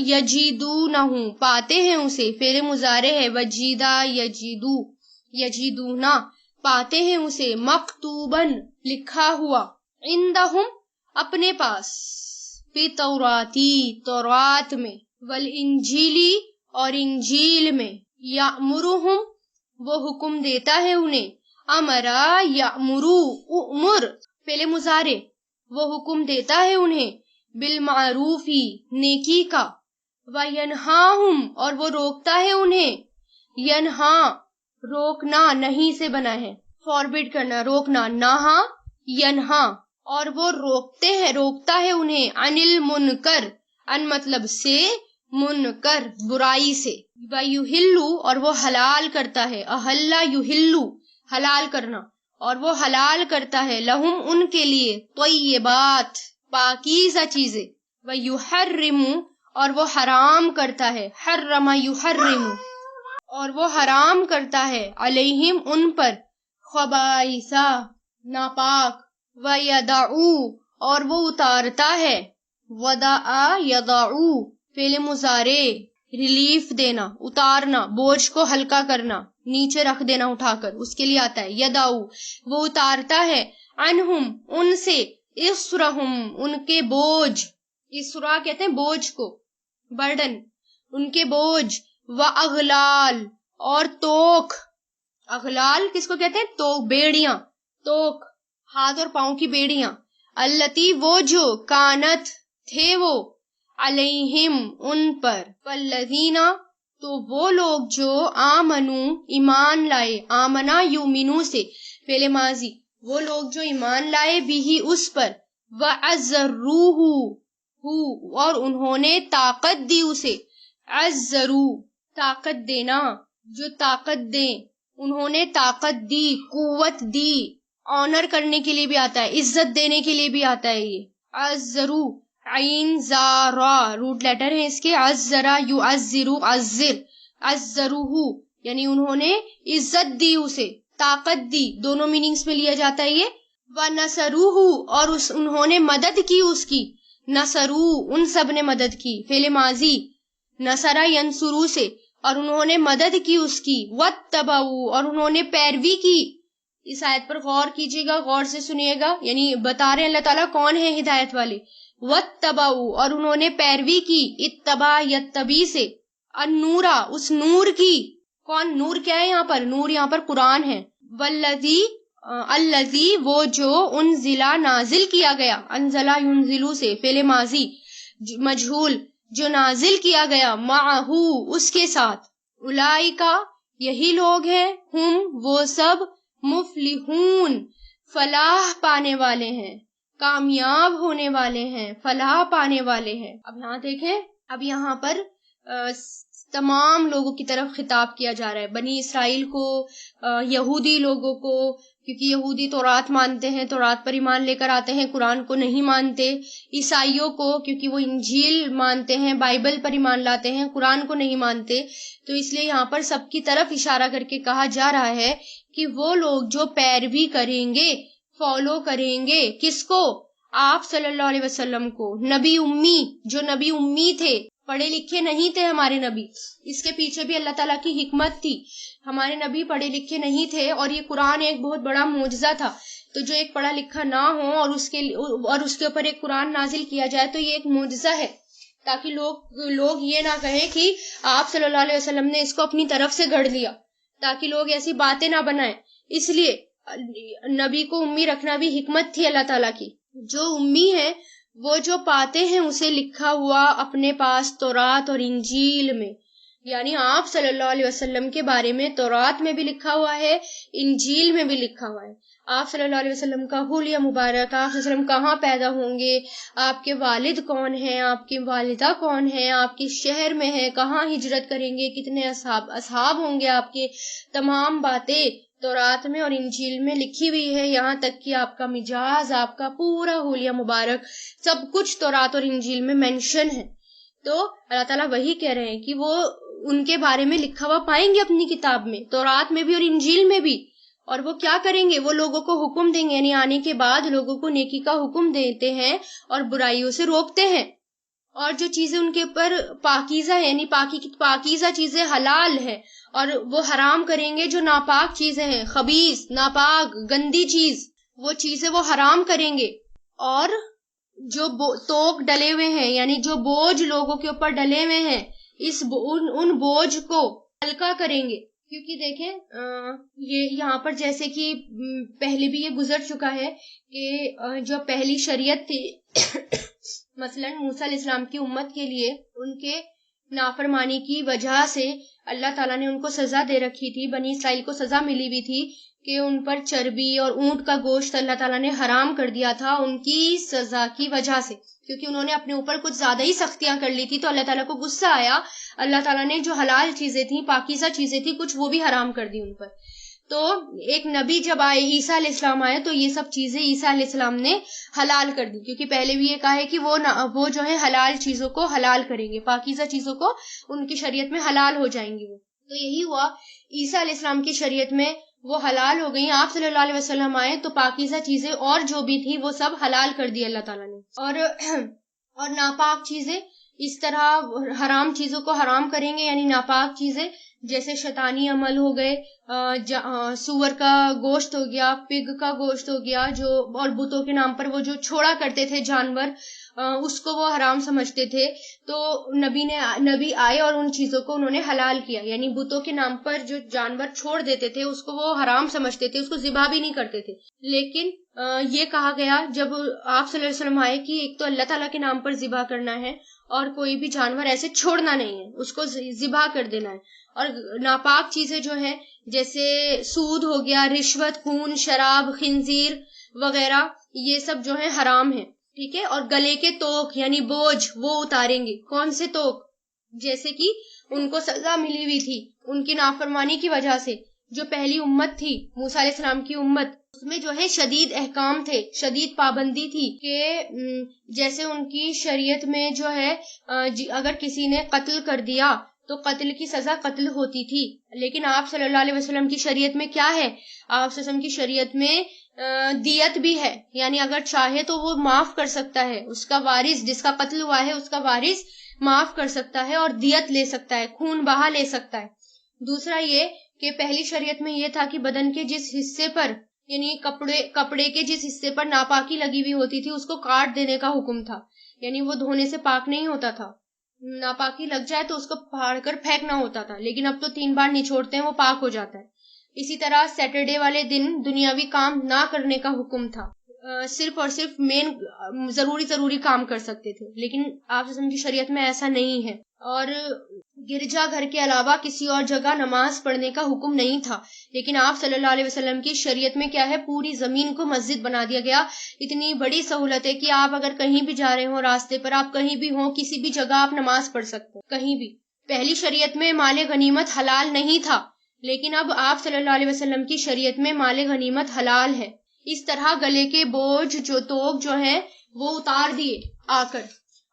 یجدونہ پاتے ہیں اسے، فعل مضارع ہے، وجیدہ یجدونا پاتے ہیں اسے، مکتوباً لکھا ہوا، عندہم اپنے پاس، فی توراتی تورات میں، والانجیلی اور انجیل میں، یامرہم وہ حکم دیتا ہے انہیں، امرا یامرو امر فعل مضارع وہ حکم دیتا ہے انہیں، بالمعروفی نیکی کا، وینہاہم اور وہ روکتا ہے انہیں، ینہا روکنا نہیں سے بنا ہے، فاربڈ کرنا روکنا، نہا ینہا اور وہ روکتا ہے انہیں، عن المنکر ان مطلب سے، منکر برائی سے، وَيُحِلُّ اور وہ حلال کرتا ہے، احل یحل حلال کرنا، اور وہ حلال کرتا ہے لہم ان کے لیے طیبات پاکیزہ چیزیں، وَيُحَرِّمُ اور وہ حرام کرتا ہے، حرم یحرم اور وہ حرام کرتا ہے علیہم ان پر خبائثہ ناپاک، وَيَدَعُ اور وہ اتارتا ہے، وَدَعَ یَدَعُ فعل مضارع ریلیف دینا، اتارنا، بوجھ کو ہلکا کرنا، نیچے رکھ دینا اٹھا کر، اس کے لیے آتا ہے یدعو، وہ اتارتا ہے عنہم ان سے، اسرہم ان کے بوجھ، اسرا کہتے ہیں بوجھ کو، برڈن، ان کے بوجھ، واغلال اور توک، اغلال کس کو کہتے ہیں؟ توک، بیڑیاں، توک ہاتھ اور پاؤں کی بیڑیاں، التی وہ جو، کانت تھے وہ، علیہم ان پر، فالذین تو وہ لوگ جو، آمنو ایمان لائے، آمنا یومنو سے فعل ماضی، وہ لوگ جو ایمان لائے بھی اس پر، وعزروہ اور انہوں نے طاقت دی اسے، عزرو طاقت دینا، جو طاقت دیں، انہوں نے طاقت دی، قوت دی، آنر کرنے کے لیے بھی آتا ہے، عزت دینے کے لیے بھی آتا ہے یہ، عزرو عین زارا روٹ لیٹر ہے اس کے، عزرا یعزرو عزر، عزروہ یعنی انہوں نے عزت دی اسے، طاقت دی، دونوں میننگز میں لیا جاتا ہے یہ، وَنَصَرُوهُ اور انہوں نے مدد کی اس کی، نصرو ان سب نے مدد کی، فعل ماضی نصرہ ینصرو سے، اور انہوں نے مدد کی اس کی، وَاتَّبَعُوا اور انہوں نے پیروی کی، اس آیت پر غور کیجیے گا، غور سے سنیے گا، یعنی بتا رہے ہیں اللہ تعالیٰ کون ہے ہدایت والے، وَاتَّبَعُوا اور انہوں نے پیروی کی، اتباع یتبی سے، النورا اس نور کی، کون نور کیا ہے یہاں پر؟ نور یہاں پر قرآن ہے، والذی الذی وہ جو، انزلہ نازل کیا گیا، انزلہ ینزلو سے فعل ماضی مجہول، جو نازل کیا گیا، معہو اس کے ساتھ، اولئکا یہی لوگ ہیں، ہم وہ سب، مفلحون فلاح پانے والے ہیں، کامیاب ہونے والے ہیں، فلاح پانے والے ہیں۔ اب یہاں دیکھیں، اب یہاں پر تمام لوگوں کی طرف خطاب کیا جا رہا ہے، بنی اسرائیل کو، یہودی لوگوں کو، کیونکہ یہودی تورات مانتے ہیں، تورات پر ایمان لے کر آتے ہیں، قرآن کو نہیں مانتے، عیسائیوں کو کیونکہ وہ انجیل مانتے ہیں، بائبل پر ایمان لاتے ہیں، قرآن کو نہیں مانتے، تو اس لیے یہاں پر سب کی طرف اشارہ کر کے کہا جا رہا ہے کہ وہ لوگ جو پیروی کریں گے، فالو کریں گے، کس کو؟ آپ صلی اللہ علیہ وسلم کو، نبی امی، جو نبی امی تھے، پڑھے لکھے نہیں تھے ہمارے نبی، اس کے پیچھے بھی اللہ تعالیٰ کی حکمت تھی، ہمارے نبی پڑھے لکھے نہیں تھے، اور یہ قرآن ایک بہت بڑا معجزہ تھا، تو جو ایک پڑھا لکھا نہ ہو اور اس کے اوپر ایک قرآن نازل کیا جائے تو یہ ایک معجزہ ہے، تاکہ لوگ یہ نہ کہیں کہ آپ صلی اللہ علیہ وسلم نے اس کو اپنی طرف سے گھڑ لیا، تاکہ لوگ ایسی باتیں نہ بنائیں، اس لیے نبی کو امی رکھنا بھی حکمت تھی اللہ تعالیٰ کی۔ جو امی ہے وہ جو پاتے ہیں اسے لکھا ہوا اپنے پاس تورات اور انجیل میں، یعنی آپ صلی اللہ علیہ وسلم کے بارے میں تورات میں بھی لکھا ہوا ہے، انجیل میں بھی لکھا ہوا ہے، آپ صلی اللہ علیہ وسلم کا حلیہ مبارک، آپ صلی اللہ علیہ وسلم کہاں پیدا ہوں گے، آپ کے والد کون ہیں، آپ کی والدہ کون ہیں، آپ کے شہر میں ہیں، کہاں ہجرت کریں گے، کتنے اصحاب ہوں گے آپ کے، تمام باتیں تورات میں اور انجیل میں لکھی ہوئی ہے، یہاں تک کہ آپ کا مجاز، آپ کا پورا حلیہ مبارک، سب کچھ تورات اور انجیل میں مینشن ہے۔ تو اللہ تعالیٰ وہی کہہ رہے ہیں کہ وہ ان کے بارے میں لکھا ہوا پائیں گے اپنی کتاب میں، تورات میں بھی اور انجیل میں بھی، اور وہ کیا کریں گے؟ وہ لوگوں کو حکم دیں گے، یعنی آنے کے بعد لوگوں کو نیکی کا حکم دیتے ہیں اور برائیوں سے روکتے ہیں، اور جو چیزیں ان کے اوپر پاکیزہ ہیں، یعنی پاکیزہ چیزیں حلال ہیں، اور وہ حرام کریں گے جو ناپاک چیزیں ہیں، خبیث، ناپاک، گندی چیز، وہ چیزیں وہ حرام کریں گے، اور جو توق ڈلے ہوئے ہیں، یعنی جو بوجھ لوگوں کے اوپر ڈلے ہوئے ہیں، ان بوجھ کو ہلکا کریں گے، کیونکہ دیکھیں یہ یہاں پر جیسے کہ پہلے بھی یہ گزر چکا ہے کہ جو پہلی شریعت تھی مثلا موسیٰ علیہ السلام کی امت کے لیے، ان کے نافرمانی کی وجہ سے اللہ تعالیٰ نے ان کو سزا دے رکھی تھی، بنی اسرائیل کو سزا ملی ہوئی تھی کہ ان پر چربی اور اونٹ کا گوشت اللہ تعالیٰ نے حرام کر دیا تھا ان کی سزا کی وجہ سے، کیونکہ انہوں نے اپنے اوپر کچھ زیادہ ہی سختیاں کر لی تھی، تو اللہ تعالیٰ کو غصہ آیا. اللہ تعالیٰ نے جو حلال چیزیں تھیں، پاکیزہ چیزیں تھیں، کچھ وہ بھی حرام کر دی ان پر. تو ایک نبی جب آئے، عیسیٰ علیہ السلام آئے، تو یہ سب چیزیں عیسیٰ علیہ السلام نے حلال کر دی، کیونکہ پہلے بھی یہ کہا ہے کہ وہ جو ہے حلال چیزوں کو حلال کریں گے، پاکیزہ چیزوں کو ان کی شریعت میں حلال ہو جائیں گی. وہ تو یہی ہوا، عیسیٰ علیہ السلام کی شریعت میں وہ حلال ہو گئی. آپ صلی اللہ علیہ وسلم آئے تو پاکیزہ چیزیں اور جو بھی تھی وہ سب حلال کر دی اللہ تعالیٰ نے. اور ناپاک چیزیں اس طرح حرام چیزوں کو حرام کریں گے، یعنی ناپاک چیزیں جیسے شیطانی عمل ہو گئے، سور کا گوشت ہو گیا، پگ کا گوشت ہو گیا، جو اور بتوں کے نام پر وہ جو چھوڑا کرتے تھے جانور، اس کو وہ حرام سمجھتے تھے. تو نبی آئے اور ان چیزوں کو انہوں نے حلال کیا، یعنی بتوں کے نام پر جو جانور چھوڑ دیتے تھے اس کو وہ حرام سمجھتے تھے، اس کو ذبح بھی نہیں کرتے تھے. لیکن یہ کہا گیا جب آپ صلی اللہ علیہ وسلم آئے کہ ایک تو اللہ تعالیٰ کے نام پر ذبح کرنا ہے اور کوئی بھی جانور ایسے چھوڑنا نہیں ہے، اس کو ذبح کر دینا ہے. اور ناپاک چیزیں جو ہیں جیسے سود ہو گیا، رشوت، خون، شراب، خنزیر وغیرہ، یہ سب جو ہے حرام ہے. ٹھیک ہے. اور گلے کے توق یعنی بوجھ وہ اتاریں گے. کون سے توق؟ جیسے کہ ان کو سزا ملی ہوئی تھی ان کی نافرمانی کی وجہ سے. جو پہلی امت تھی موسیٰ علیہ السلام کی امت، اس میں جو ہے شدید احکام تھے، شدید پابندی تھی کہ جیسے ان کی شریعت میں جو ہے اگر کسی نے قتل کر دیا تو قتل کی سزا قتل ہوتی تھی. لیکن آپ صلی اللہ علیہ وسلم کی شریعت میں کیا ہے؟ آپ صلی اللہ علیہ وسلم کی شریعت میں دیت بھی ہے، یعنی اگر چاہے تو وہ معاف کر سکتا ہے، اس کا وارث جس کا قتل ہوا ہے اس کا وارث معاف کر سکتا ہے اور دیت لے سکتا ہے، خون بہا لے سکتا ہے. دوسرا یہ کہ پہلی شریعت میں یہ تھا کہ بدن کے جس حصے پر، یعنی کپڑے کے جس حصے پر ناپاکی لگی ہوئی ہوتی تھی اس کو کاٹ دینے کا حکم تھا، یعنی وہ دھونے سے پاک نہیں ہوتا تھا. ناپاکی لگ جائے تو اس کو پھاڑ کر پھینکنا ہوتا تھا، لیکن اب تو 3 بار نچوڑتے ہیں وہ پاک ہو جاتا ہے. اسی طرح سیٹرڈے والے دن دنیاوی کام نہ کرنے کا حکم تھا، صرف اور صرف مین ضروری کام کر سکتے تھے. لیکن آپ کی شریعت میں ایسا نہیں ہے. اور گرجا گھر کے علاوہ کسی اور جگہ نماز پڑھنے کا حکم نہیں تھا. لیکن آپ صلی اللہ علیہ وسلم کی شریعت میں کیا ہے؟ پوری زمین کو مسجد بنا دیا گیا. اتنی بڑی سہولت ہے کہ آپ اگر کہیں بھی جا رہے ہوں راستے پر، آپ کہیں بھی ہوں، کسی بھی جگہ آپ نماز پڑھ سکتے ہیں، کہیں بھی. پہلی شریعت میں مال غنیمت حلال نہیں تھا، لیکن اب آپ صلی اللہ علیہ وسلم کی شریعت میں مال غنیمت حلال ہے. اس طرح گلے کے بوجھ جو توق جو ہیں وہ اتار دیے آ کر.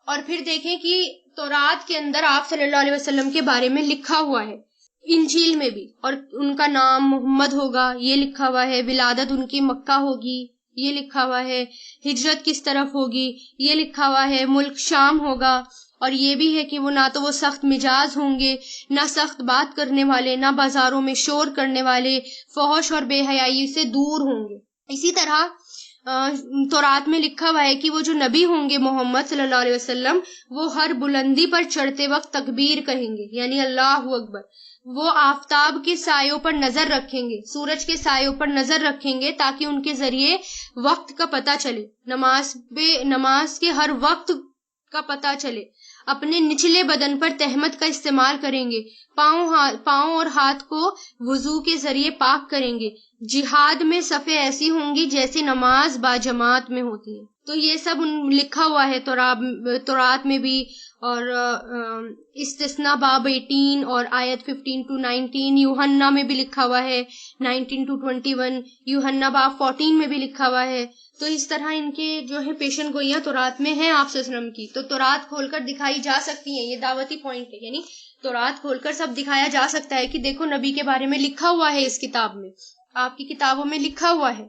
اور پھر دیکھیں کہ تورات کے اندر آپ صلی اللہ علیہ وسلم کے بارے میں لکھا ہوا ہے، انجیل میں بھی، اور ان کا نام محمد ہوگا یہ لکھا ہوا ہے، ولادت ان کی مکہ ہوگی یہ لکھا ہوا ہے، ہجرت کس طرف ہوگی یہ لکھا ہوا ہے، ملک شام ہوگا، اور یہ بھی ہے کہ وہ نہ تو وہ سخت مزاج ہوں گے، نہ سخت بات کرنے والے، نہ بازاروں میں شور کرنے والے، فحش اور بے حیائی سے دور ہوں گے. اسی طرح تورات میں لکھا ہوا ہے کہ وہ جو نبی ہوں گے محمد صلی اللہ علیہ وسلم، وہ ہر بلندی پر چڑھتے وقت تکبیر کہیں گے، یعنی اللہ اکبر. وہ آفتاب کے سایوں پر نظر رکھیں گے، سورج کے سایوں پر نظر رکھیں گے تاکہ ان کے ذریعے وقت کا پتہ چلے، نماز کے ہر وقت کا پتہ چلے. اپنے نچلے بدن پر تہمت کا استعمال کریں گے، پاؤں اور ہاتھ کو وضو کے ذریعے پاک کریں گے. جہاد میں صفیں ایسی ہوں گی جیسی نماز باجماعت میں ہوتی ہے. تو یہ سب لکھا ہوا ہے تورات میں بھی. اور استثناء باب 18 اور آیت 15 to 19 یوحنا میں بھی لکھا ہوا ہے، 19 to 21 یوحنا باب 14 میں بھی لکھا ہوا ہے. تو اس طرح ان کے جو ہے پیشن گوئیاں تورات میں ہیں آپ صلی اللہ علیہ وسلم کی. تو تورات کھول کر دکھائی جا سکتی ہیں، یہ دعوتی پوائنٹ ہے، یعنی تورات کھول کر سب دکھایا جا سکتا ہے کہ دیکھو نبی کے بارے میں لکھا ہوا ہے، اس کتاب میں، آپ کی کتابوں میں لکھا ہوا ہے.